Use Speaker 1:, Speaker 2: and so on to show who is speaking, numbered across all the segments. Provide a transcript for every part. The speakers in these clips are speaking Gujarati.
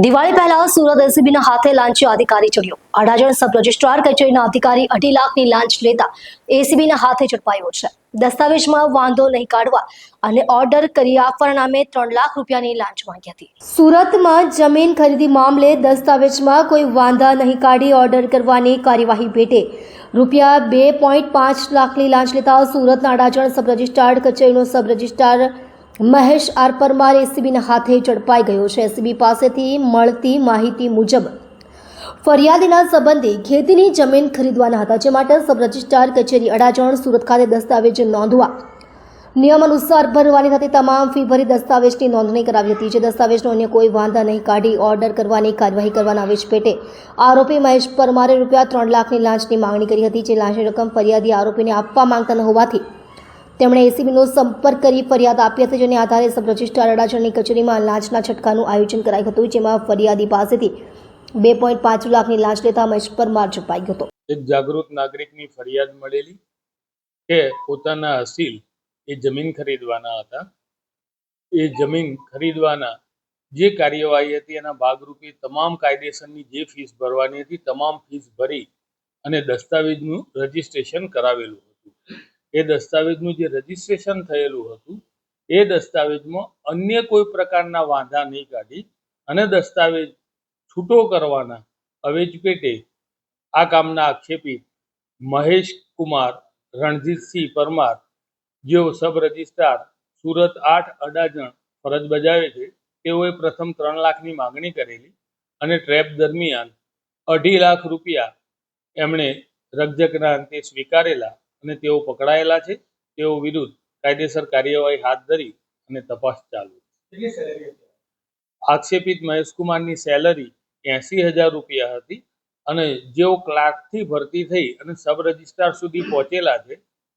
Speaker 1: દિવાળી પહેલા સુરત એસીબીના હાથે લાંચી અધિકારી ચડ્યો। અડાજણ સબ રજિસ્ટ્રાર કચેરીના અધિકારી 2.5 લાખની લાંચ લેતા એસીબીના હાથે ઝડપાયો છે। દસ્તાવેજમાં વાંધો નહીં કાઢવા અને ઓર્ડર કરી આપવાના નામે 3 લાખ રૂપિયાની લાંચ માંગી હતી। સુરતમાં જમીન ખરીદી મામલે દસ્તાવેજમાં કોઈ વાંધા નહીં કાઢી ઓર્ડર કરવાની કાર્યવાહી પેટે રૂપિયા 2.5 લાખની લાંચ લેતા સુરતના અડાજણ સબ રજિસ્ટ્રાર કચેરીનો sub registrar Mahesh R Parmar એસીબીના હાથે ઝડપાઈ ગયો છે। એસીબી પાસેથી મળતી માહિતી મુજબ ફરિયાદીના સંબંધી ખેતીની જમીન ખરીદવાના હતા, જે માટે સબ રજિસ્ટ્રાર કચેરી અડાજણ સુરત ખાતે દસ્તાવેજ નોંધવા નિયમ અનુસાર ભરવાની થતી તમામ ફી ભરી દસ્તાવેજની નોંધણી કરાવી હતી। જે દસ્તાવેજનો અન્ય કોઈ વાંધા નહીં કાઢી ઓર્ડર કરવાની કાર્યવાહી કરવાના આવેશ પેટે આરોપી મહેશ પરમારે રૂપિયા 3 લાખની લાંચની માંગણી કરી હતી। જે લાંચની રકમ ફરિયાદી આરોપીને આપવા માંગતા ન હોવાથી તેમણે એસીબીનો સંપર્ક કરી ફરિયાદ આપી હતી, જેને આધારે સબ રજિસ્ટ્રાર અડાજણની કચેરીમાં લાંચના છટકાનું આયોજન કરાયું હતું, જેમાં ફરિયાદી પાસેથી 2.5 લાખની લાંચ લેતા મહેશ પરમાર ઝડપાઈ ગયો હતો।
Speaker 2: એક જાગૃત નાગરિકની ફરિયાદ મળેલી કે પોતાના અસીલ એ જમીન ખરીદવાના હતા। એ જમીન ખરીદવાના જે કાર્યવાહી હતી એના ભાગરૂપે તમામ કાયદેસરની જે ફીસ ભરવાની હતી તમામ ફીસ ભરી અને દસ્તાવેજનું રજીસ્ટ્રેશન કરાવેલું હતું। એ દસ્તાવેજનું જે રજીસ્ટ્રેશન થયેલું હતું એ દસ્તાવેજમાં અન્ય કોઈ પ્રકારના વાંધા નહીં કાઢી અને દસ્તાવેજ છૂટો કરવાના અવેજ પેટે આ કામના આક્ષેપી મહેશ કુમાર રણજીતસિંહ પરમાર, જેઓ સબ રજિસ્ટ્રાર સુરત 8 અડાજણ ફરજ બજાવે છે, તેઓએ પ્રથમ 3 લાખની માગણી કરેલી અને ટ્રેપ દરમિયાન 2.5 લાખ રૂપિયા એમણે રકઝકના અંતે સ્વીકારેલા અને તેઓ પકડાયેલા છે। તેઓ વિરુદ્ધ કાયદેસર કાર્યવાહી હાથ ધરી અને તપાસ ચાલુ છે। આક્ષેપિત મહેશકુમારની સેલરી 80,000 રૂપિયા હતી અને જેઓ ક્લાર્કથી ભરતી થઈ અને સબ રજિસ્ટ્રાર સુધી પહોંચેલા છે,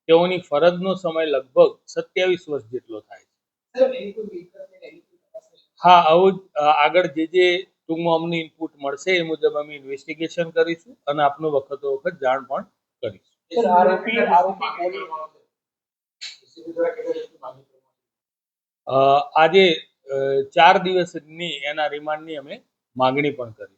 Speaker 2: તેઓની ફરજનો સમય લગભગ 27 વર્ષ જેટલો થાય છે। હા, આવું આગળ જે ટૂંકમાં અમને ઇનપુટ મળશે એ મુજબ અમે ઇન્વેસ્ટિગેશન કરીશું અને આપનો વખતો વખત જાણ પણ કરીશું। આજે 4 દિવસની એના રિમાન્ડની અમે માગણી પણ કરી।